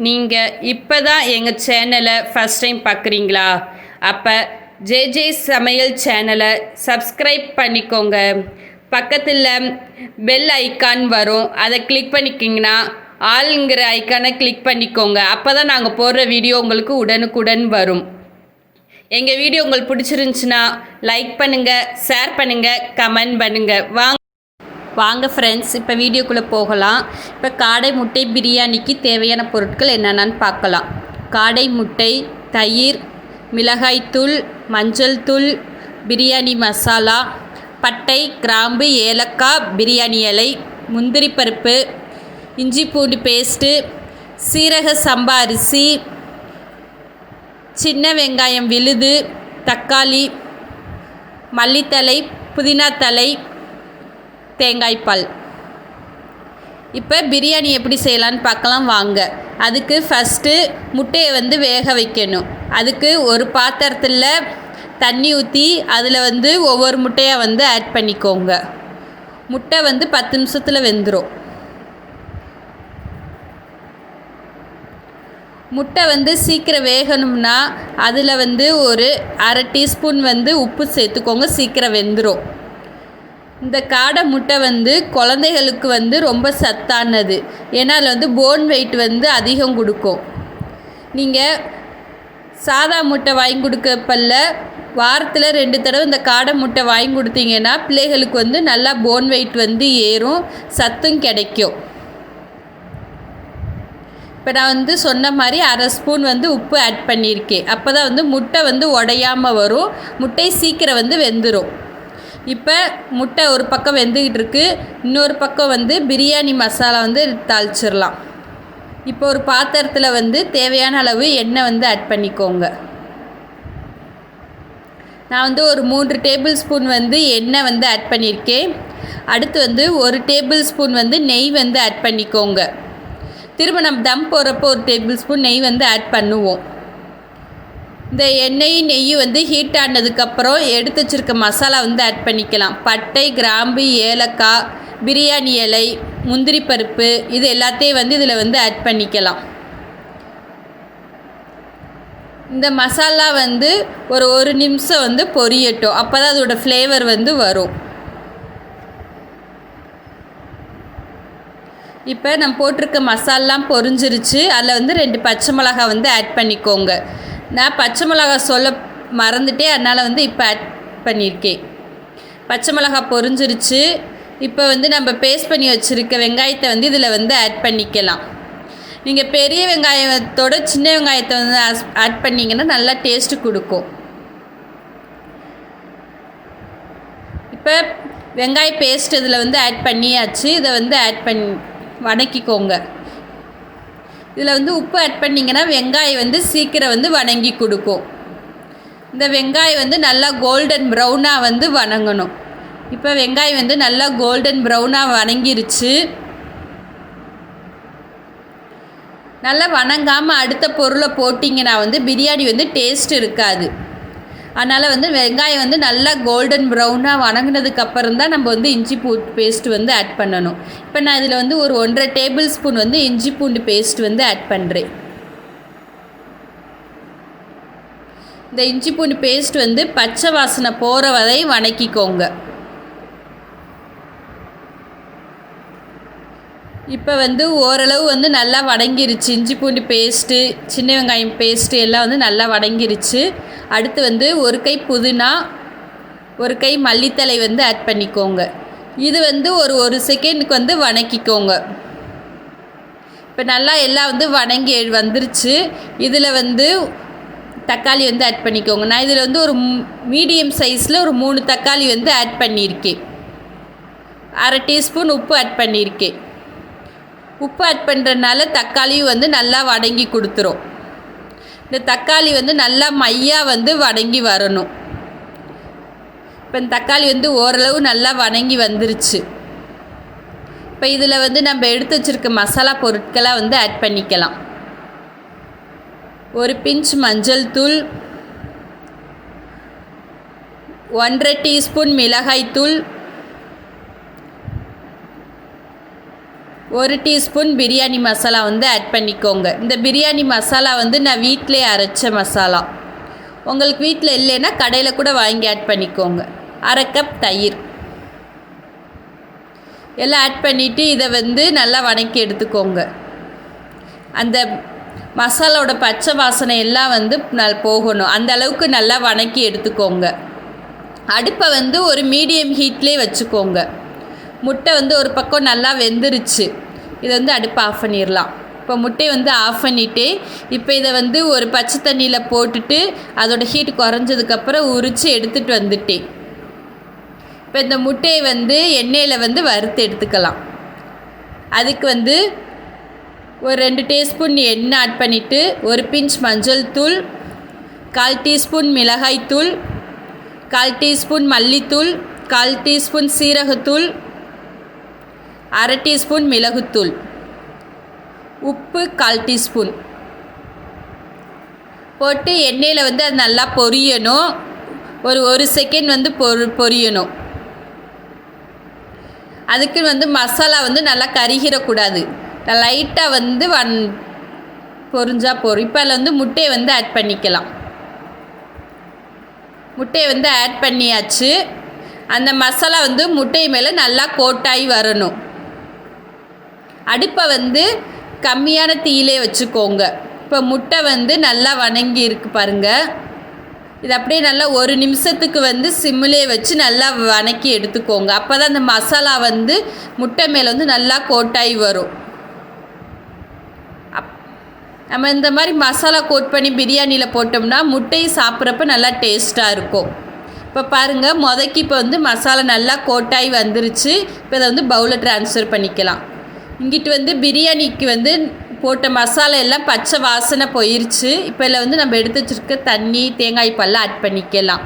நீங்கள் இப்போ தான் எங்கள் சேனலை ஃபஸ்ட் டைம் பார்க்குறீங்களா? அப்போ ஜே சமையல் சேனலை சப்ஸ்கிரைப் பண்ணிக்கோங்க. பக்கத்தில் பெல் ஐக்கான் வரும், அதை கிளிக் பண்ணிக்கிங்கன்னா ஆளுங்கிற ஐக்கானை கிளிக் பண்ணிக்கோங்க. அப்போ தான் நாங்கள் போடுற வீடியோ உங்களுக்கு உடனுக்குடன் வரும். எங்கள் வீடியோ உங்களுக்கு பிடிச்சிருந்துச்சுன்னா லைக் பண்ணுங்கள், ஷேர் பண்ணுங்கள், கமெண்ட் பண்ணுங்கள். வாங்க ஃப்ரெண்ட்ஸ், இப்போ வீடியோக்குள்ளே போகலாம். இப்போ காடை முட்டை பிரியாணிக்கு தேவையான பொருட்கள் என்னென்னு பார்க்கலாம். காடை முட்டை, தயிர், மிளகாய்த்தூள், மஞ்சள் தூள், பிரியாணி மசாலா, பட்டை, கிராம்பு, ஏலக்காய், பிரியாணி இலை, முந்திரி பருப்பு, இஞ்சி பூண்டு பேஸ்ட்டு, சீரக சம்பா அரிசி, சின்ன வெங்காயம் விழுது, தக்காளி, மல்லித்தலை, புதினா தலை, தேங்காய்பால். இப்போ பிரியாணி எப்படி செய்யலான்னு பார்க்கலாம் வாங்க. அதுக்கு ஃபஸ்ட்டு முட்டையை வேக வைக்கணும். அதுக்கு ஒரு பாத்திரத்தில் தண்ணி ஊற்றி அதில் ஒவ்வொரு முட்டையாக ஆட் பண்ணிக்கோங்க. முட்டை 10 நிமிஷத்தில் வெந்துடும். முட்டை சீக்கிரம் வேகணும்னா அதில் ஒரு அரை டீஸ்பூன் உப்பு சேர்த்துக்கோங்க, சீக்கிரம் வெந்துடும். இந்த காடை முட்டை குழந்தைகளுக்கு ரொம்ப சத்தானது. ஏன்னா அதில் போன் வெயிட் அதிகம் கொடுக்கும். நீங்கள் சாதா முட்டை வாங்கி கொடுக்கப்பல்ல வாரத்தில் 2 தடவை இந்த காடை முட்டை வாங்கி கொடுத்தீங்கன்னா பிள்ளைகளுக்கு நல்லா போன் வெயிட் ஏறும், சத்தும் கிடைக்கும். இப்போ நான் சொன்ன மாதிரி அரை ஸ்பூன் உப்பு ஆட் பண்ணியிருக்கேன். அப்போ தான் முட்டை உடையாமல் வரும், முட்டை சீக்கிரம் வெந்துடும். இப்போ முட்டை ஒரு பக்கம் வெந்துக்கிட்டு இருக்குது, இன்னொரு பக்கம் பிரியாணி மசாலா தாளிச்சிடலாம். இப்போ ஒரு பாத்திரத்தில் தேவையான அளவு எண்ணெய் ஆட் பண்ணிக்கோங்க. நான் ஒரு 3 டேபிள் ஸ்பூன் எண்ணெய் ஆட் பண்ணியிருக்கேன். அடுத்து 1 டேபிள் ஸ்பூன் நெய் ஆட் பண்ணிக்கோங்க. திரும்ப நம்ம தம் போடுறப்போ 1 டேபிள் ஸ்பூன் நெய் ஆட் பண்ணுவோம். இந்த எண்ணெய் நெய் ஹீட் ஆனதுக்கப்புறம் எடுத்து வச்சுருக்க மசாலா ஆட் பண்ணிக்கலாம். பட்டை, கிராம்பு, ஏலக்காய், பிரியாணி இலை, முந்திரி பருப்பு, இது எல்லாத்தையும் இதில் ஆட் பண்ணிக்கலாம். இந்த மசாலா ஒரு 1 நிமிஷம் பொரியட்டும். அப்போ தான் அதோடய ஃப்ளேவர் வரும். இப்போ நம்ம போட்டிருக்க மசாலாம் பொரிஞ்சிருச்சு. அதில் 2 பச்சை மிளகா ஆட் பண்ணிக்கோங்க. நான் பச்சை மிளகா சொல்ல மறந்துட்டேன், அதனால் இப்போ ஆட் பண்ணியிருக்கேன். பச்சை மிளகா பொரிஞ்சிருச்சு. இப்போ நம்ம பேஸ்ட் பண்ணி வச்சுருக்க வெங்காயத்தை இதில் ஆட் பண்ணிக்கலாம். நீங்கள் பெரிய வெங்காயத்தோட சின்ன வெங்காயத்தை ஆட் பண்ணிங்கன்னா நல்லா டேஸ்ட்டு கொடுக்கும். இப்போ வெங்காய பேஸ்ட் இதில் ஆட் பண்ணியாச்சு. இதை ஆட் பண்ணி வதக்கிக்கோங்க. இதில் உப்பு ஆட் பண்ணிங்கன்னா வெங்காயம் சீக்கிரம் வதங்கி கொடுக்கும். இந்த வெங்காயம் நல்லா கோல்டன் ப்ரௌனாக வதங்கணும். இப்போ வெங்காயம் நல்லா கோல்டன் ப்ரௌனாக வதங்கிருச்சு. நல்லா வதங்காமல் அடுத்த பொருளை போட்டிங்கன்னா பிரியாணி டேஸ்ட் இருக்காது. அதனால் வெங்காயம் நல்லா கோல்டன் ப்ரௌனாக வதங்கினதுக்கப்புறம் தான் நம்ம இஞ்சி பூண்டு பேஸ்ட்டு ஆட் பண்ணணும். இப்போ நான் இதில் ஒரு 1.5 டேபிள் ஸ்பூன் இஞ்சி பூண்டு பேஸ்ட் ஆட் பண்ணுறேன். இந்த இஞ்சி பூண்டு பேஸ்ட் பச்சை வாசனை போகிற வரை வதக்கிக்கோங்க. இப்போ ஓரளவு நல்லா வதங்கிருச்சு. இஞ்சி பூண்டு பேஸ்ட்டு, சின்ன வெங்காயம் பேஸ்ட்டு எல்லாம் நல்லா வதங்கிருச்சு. அடுத்து 1 கை புதினா, 1 கை மல்லித்தலை ஆட் பண்ணிக்கோங்க. இது ஒரு செகண்டுக்கு வதக்கிக்கோங்க. இப்போ நல்லா எல்லாம் வதங்கி வந்துருச்சு. இதில் தக்காளி ஆட் பண்ணிக்கோங்க. நான் இதில் ஒரு மீடியம் சைஸில் ஒரு 3 தக்காளி ஆட் பண்ணியிருக்கேன். அரை டீஸ்பூன் உப்பு ஆட் பண்ணியிருக்கேன். உப்பு ஆட் பண்ணுறதுனால தக்காளியும் நல்லா வதங்கி கொடுத்துரும். இந்த தக்காளி நல்லா மையாக வதங்கி வரணும். இப்போ இந்த தக்காளி ஓரளவு நல்லா வதங்கி வந்துருச்சு. இப்போ இதில் நம்ம எடுத்து வச்சுருக்க மசாலா பொருட்களாக ஆட் பண்ணிக்கலாம். 1 பிஞ்ச் மஞ்சள் தூள், 1.5 டீஸ்பூன் மிளகாய்த்தூள், 1 டீஸ்பூன் பிரியாணி மசாலா வந்து ஆட் பண்ணிக்கோங்க. இந்த பிரியாணி மசாலா வந்து நான் வீட்டிலே அரைச்ச மசாலா. உங்களுக்கு வீட்டில் இல்லைன்னா கடையில் கூட வாங்கி ஆட் பண்ணிக்கோங்க. 1/2 கப் தயிர் எல்லாம் ஆட் பண்ணிவிட்டு இதை வந்து நல்லா வதக்கி எடுத்துக்கோங்க. அந்த மசாலாவோட பச்சை வாசனை எல்லாம் வந்து போகணும். அந்த அளவுக்கு நல்லா வதக்கி எடுத்துக்கோங்க. அடுப்பை வந்து ஒரு மீடியம் ஹீட்லேயே வச்சுக்கோங்க. முட்டை வந்து ஒரு பக்கம் நல்லா வெந்துருச்சு. இதை வந்து அடுப்பை ஆஃப் பண்ணிடலாம். இப்போ முட்டையை வந்து ஆஃப் பண்ணிவிட்டு இப்போ இதை வந்து ஒரு பச்சை தண்ணியில் போட்டுட்டு அதோடய ஹீட் குறைஞ்சதுக்கப்புறம் உரித்து எடுத்துகிட்டு வந்துட்டேன். இப்போ இந்த முட்டையை வந்து எண்ணெயில் வந்து வறுத்து எடுத்துக்கலாம். அதுக்கு வந்து ஒரு 2 டீஸ்பூன் எண்ணெய் ஆட் பண்ணிவிட்டு ஒரு பிஞ்ச் மஞ்சள் தூள், 1/4 டீஸ்பூன் மிளகாய் தூள், 1/4 டீஸ்பூன் மல்லித்தூள், 1/4 டீஸ்பூன் சீரகத்தூள், 1/2 டீஸ்பூன் மிளகுத்தூள், உப்பு 1/4 டீஸ்பூன் போட்டு எண்ணெயில் வந்து அது நல்லா பொரியணும். ஒரு செகண்ட் வந்து பொரியணும். அதுக்கு வந்து மசாலா வந்து நல்லா கருகிடக்கூடாது. லைட்டாக வந்து பொரிஞ்சால் போதும். இப்போ அதில் வந்து முட்டையை வந்து ஆட் பண்ணிக்கலாம். முட்டையை வந்து ஆட் பண்ணியாச்சு. அந்த மசாலா வந்து முட்டை மேலே நல்லா கோட்டாகி வரணும். அடுப்பை வந்து கம்மியான தீயிலே வச்சுக்கோங்க. இப்போ முட்டை வந்து நல்லா வதங்கி இருக்கு பாருங்கள். இது அப்படியே நல்லா 1 நிமிஷத்துக்கு வந்து சிம்மிலே வச்சு நல்லா வதக்கி எடுத்துக்கோங்க. அப்போ தான் அந்த மசாலா வந்து முட்டை மேலே வந்து நல்லா கோட்டாகி வரும். நம்ம இந்த மாதிரி மசாலா கோட் பண்ணி பிரியாணியில் போட்டோம்னா முட்டையை சாப்பிட்றப்ப நல்லா டேஸ்ட்டாக இருக்கும். இப்போ பாருங்கள், இப்போ வந்து மசாலா நல்லா கோட்டாகி வந்துருச்சு. இப்போ இதை வந்து பவுலில் ட்ரான்ஸ்ஃபர் பண்ணிக்கலாம். இங்கிட்டு வந்து பிரியாணிக்கு வந்து போட்ட மசாலா எல்லாம் பச்சை வாசனை போயிடுச்சு. இப்போ இதில் வந்து நம்ம எடுத்து வச்சுருக்க தண்ணி, தேங்காய் பால்லாம் ஆட் பண்ணிக்கலாம்.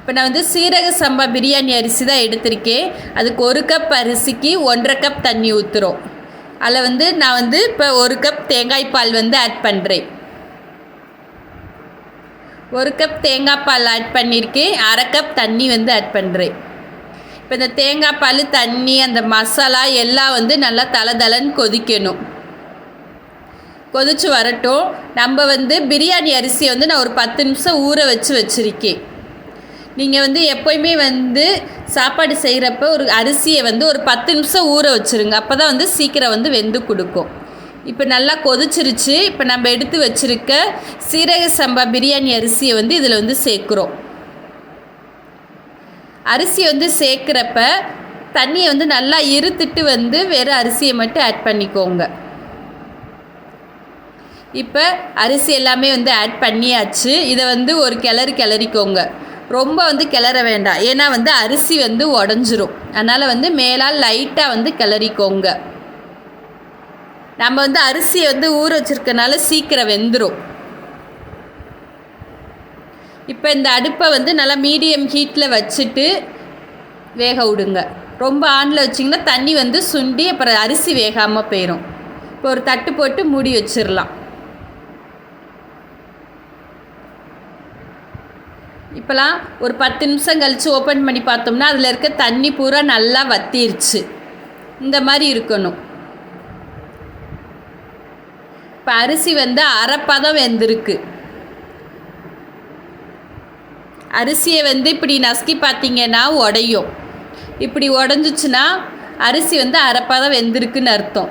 இப்போ நான் வந்து சீரக சம்பா பிரியாணி அரிசி தான் எடுத்திருக்கேன். அதுக்கு 1 கப் அரிசிக்கு 1.5 கப் தண்ணி ஊற்றுறோம். அதில் வந்து நான் வந்து இப்போ 1 கப் தேங்காய் பால் வந்து ஆட் பண்ணுறேன். 1 கப் தேங்காய் பால் ஆட் பண்ணியிருக்கேன். 1/2 கப் தண்ணி வந்து ஆட் பண்ணுறேன். இப்போ இந்த தேங்காய் பால், தண்ணி, அந்த மசாலா எல்லாம் வந்து நல்லா தளன்னு கொதிக்கணும். கொதிச்சு வரட்டும். நம்ம வந்து பிரியாணி அரிசியை வந்து நான் ஒரு 10 நிமிஷம் ஊற வச்சுருக்கேன். நீங்கள் வந்து எப்போயுமே வந்து சாப்பாடு செய்கிறப்ப ஒரு அரிசியை வந்து ஒரு 10 நிமிஷம் ஊற வச்சுருங்க. அப்போ தான் வந்து சீக்கிரம் வந்து வெந்து கொடுக்கும். இப்போ நல்லா கொதிச்சிருச்சு. இப்போ நம்ம எடுத்து வச்சுருக்க சீரக சம்பா பிரியாணி அரிசியை வந்து இதில் வந்து சேர்க்குறோம். அரிசி வந்து சேர்க்குறப்ப தண்ணியை வந்து நல்லா இருத்துட்டு வந்து வெறும் அரிசியை மட்டும் ஆட் பண்ணிக்கோங்க. இப்போ அரிசி எல்லாமே வந்து ஆட் பண்ணியாச்சு. இதை வந்து ஒரு கிளறிக்கோங்க. ரொம்ப வந்து கிளற வேண்டாம். ஏன்னா வந்து அரிசி வந்து உடஞ்சிரும். அதனால் வந்து மேலால் லைட்டாக வந்து கிளறிக்கோங்க. நம்ம வந்து அரிசியை வந்து ஊற வச்சுருக்கனால சீக்கிரம் வெந்துடும். இப்போ இந்த அடுப்பை வந்து நல்லா மீடியம் ஹீட்டில் வச்சுட்டு வேக விடுங்க. ரொம்ப ஆனில் வச்சிங்கன்னா தண்ணி வந்து சுண்டி அப்புறம் அரிசி வேகாமல் போயிடும். இப்போ ஒரு தட்டு போட்டு மூடி வச்சிடலாம். இப்போலாம் ஒரு 10 நிமிஷம் கழித்து ஓப்பன் பண்ணி பார்த்தோம்னா அதில் இருக்க தண்ணி பூரா நல்லா வத்திருச்சு. இந்த மாதிரி இருக்கணும். இப்போ அரிசி வந்து அரைப்பதம் வெந்திருக்கு. அரிசியை வந்து இப்படி நசுக்கி பார்த்தீங்கன்னா உடையும். இப்படி உடஞ்சிச்சுன்னா அரிசி வந்து அரைப்பதம் வெந்திருக்குன்னு அர்த்தம்.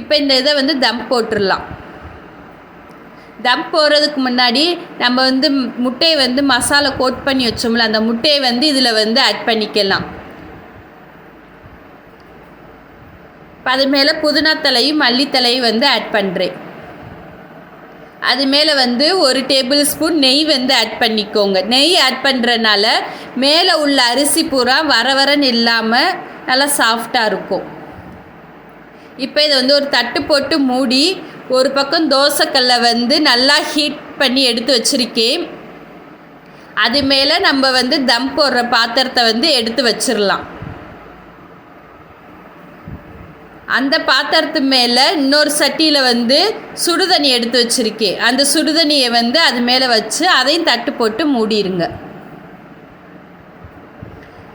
இப்போ இந்த இதை வந்து தம் போட்டுடலாம். தம் போடுறதுக்கு முன்னாடி நம்ம வந்து முட்டையை வந்து மசாலா கோட் பண்ணி வச்சோம்ல, அந்த முட்டையை வந்து இதில் வந்து ஆட் பண்ணிக்கலாம். இப்போ அது மேலே புதினா தலையும் மல்லித்தலையும் வந்து ஆட் பண்ணுறேன். அது மேலே வந்து 1 டேபிள் ஸ்பூன் நெய் வந்து ஆட் பண்ணிக்கோங்க. நெய் ஆட் பண்ணுறனால மேலே உள்ள அரிசி பூரா வரன்னு இல்லாமல் நல்லா சாஃப்டாக இருக்கும். இப்போ இதை வந்து ஒரு தட்டு போட்டு மூடி ஒரு பக்கம் தோசைக்கல்லை வந்து நல்லா ஹீட் பண்ணி எடுத்து வச்சுருக்கேன். அது மேலே நம்ம வந்து தம் போடுற பாத்திரத்தை வந்து எடுத்து வச்சிடலாம். அந்த பாத்திரத்து மேலே இன்னொரு சட்டியில் வந்து சுடுதண்ணி எடுத்து வச்சுருக்கேன். அந்த சுடுதண்ணியை வந்து அது மேலே வச்சு அதையும் தட்டு போட்டு மூடிடுங்க.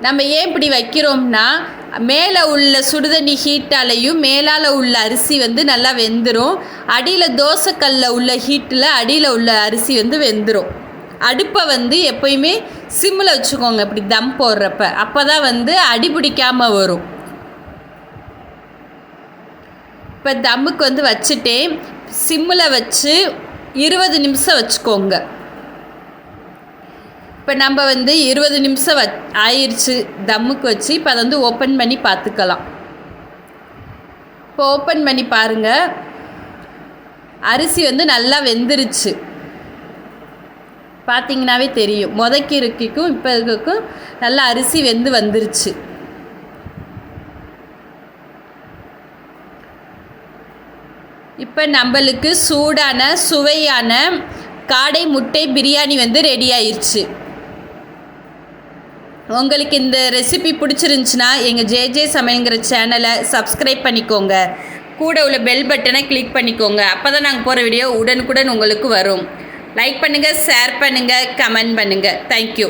நம்ம ஏன் இப்படி வைக்கிறோம்னா மேலே உள்ள சுடுதண்ணி ஹீட்டாலையும் மேலால் உள்ள அரிசி வந்து நல்லா வெந்துடும். அடியில் தோசைக்கல்லில் உள்ள ஹீட்டில் அடியில் உள்ள அரிசி வந்து வெந்துடும். அடுப்பை வந்து எப்போயுமே சிம்மில் வச்சுக்கோங்க இப்படி தம் போடுறப்ப, அப்போ தான் வந்து அடி பிடிக்காமல் வரும். இப்போ தம்முக்கு வந்து வச்சுட்டேன், சிம்மில் வச்சு 20 நிமிஷம் வச்சுக்கோங்க. இப்போ நம்ம வந்து 20 நிமிஷம் ஆயிடுச்சு தம்முக்கு வச்சு. இப்போ அதை வந்து ஓப்பன் பண்ணி பார்த்துக்கலாம். இப்போ ஓப்பன் பண்ணி பாருங்கள், அரிசி வந்து நல்லா வெந்துருச்சு. பார்த்தீங்கன்னாவே தெரியும், முதக்கி இருக்கிக்கும் இப்போ இருக்கும் நல்லா அரிசி வெந்து வந்துருச்சு. இப்போ நம்மளுக்கு சூடான சுவையான காடை முட்டை பிரியாணி வந்து ரெடி ஆயிடுச்சு. உங்களுக்கு இந்த ரெசிபி பிடிச்சிருந்துச்சின்னா எங்கள் ஜே சமையல்ங்கிற சேனலை சப்ஸ்கிரைப் பண்ணிக்கோங்க. கூட உள்ள பெல் பட்டனை கிளிக் பண்ணிக்கோங்க. அப்போ தான் நாங்கள் போகிற வீடியோ உடனுக்குடன் உங்களுக்கு வரும். லைக் பண்ணுங்கள், ஷேர் பண்ணுங்கள், கமெண்ட் பண்ணுங்கள். தேங்க்யூ.